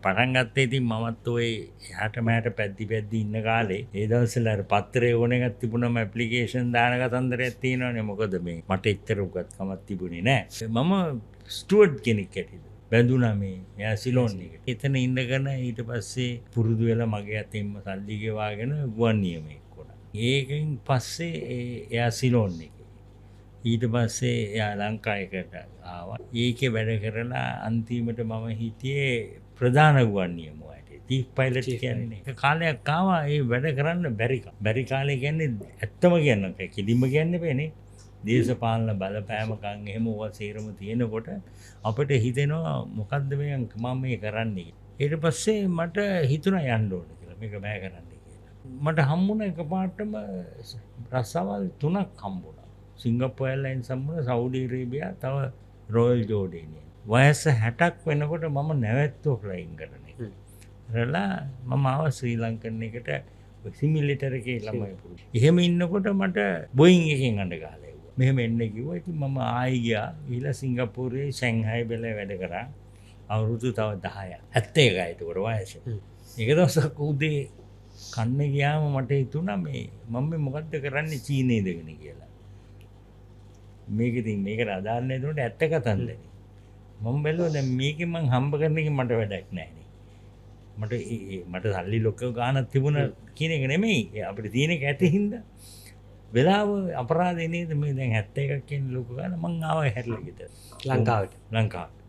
පටන් ගත්තේ ඉතින් මමත් ඔය එහාට මෙහාට පැද්දි ඉන්න කාලේ ඒ දවස්වල අර පත්‍රේ ඕන එකක් තිබුණම ඇප්ලිකේෂන් දාන කතන්දරයක් තියෙනවනේ. මොකද මේ මට එච්චර උගත්කමක් තිබුණේ නැහැ. මම ස්ටුවර්ට් කෙනෙක් හැටියට බැඳුනා මේ එයා සිලෝන් එක. එතන ඉඳගෙන ඊට පස්සේ පුරුදු වෙලා මගේ අතින්ම සල්ලි ගෙවාගෙන ගුවන් නියමයක් වුණා. ඒකෙන් පස්සේ එයා සිලෝන් එකේ. ඊට පස්සේ එයා ලංකාවකට ආවා. ඒකේ වැඩ කරලා අන්තිමට මම හිටියේ ප්‍රධාන ගුවන් නියමුවාට. චීෆ් පයිලට් කියන්නේ. ඒක කාලයක් ආවා ඒ වැඩ කරන්න බැරි කාලේ කියන්නේ ඇත්තම කියන්න කිලිම කියන්න බෑනේ. දේශපාලන බලපෑමකම් එහෙම ඕවා සේරම තියෙනකොට අපිට හිතෙනවා මොකද්ද මම මේ කරන්නේ. ඊට පස්සේ මට හිතුණා යන්න ඕනේ කියලා. මේක බෑ කරන්න කියලා. මට හම්බුණා එකපාරටම රස්සාවල් 3ක් හම්බුණා. සිංගප්පූර් එයර්ලයින්ස් හම්බුණා, සෞදි අරේබියා, තව රොයල් ජෝර්ඩේනියන්. වයස 60ක් වෙනකොට මම නැවැත්තුව ෆ්ලයින් කරන එක. රලා මම ආවා ශ්‍රී ලංකන් එකට සිමිලේටර් එකේ ළමයි පුරුදු. එහෙම ඉන්නකොට මට බෝයින් එකෙන් අඬ ගහලා මෙහෙම එන්න කිව්වා. ඉතින් මම ආයි ගියා. ඊළඟ සිංගප්පූරුවේ ෂැන්හායි බෙල වැඩ කරා. අවුරුදු තව 10ක්. 71යි ඒකට වයස. එක දවසක් උදේ කන්න ගියාම මට හිතුණා මම මොකද්ද කරන්නේ චීනේ ඉඳගෙන කියලා. මේක ඉතින් මේකට අදාළ නැහැ දුන්නට ඇත්ත කතන්දරනේ. මම බැලුවා දැන් මේකෙන් මං හම්බ කරන එකෙන් මට වැඩක් නැහැ නේ. මට සල්ලි ලොකෝ ගාණක් තිබුණා කියන එක නෙමෙයි. අපිට තියෙන එක ඇති හින්දා වෙලාව අපරාධේ නේද මේ දැන් 71ක් කියන ලොකු ගාණ මං ආවා හැරිලා ගෙදර ලංකාවට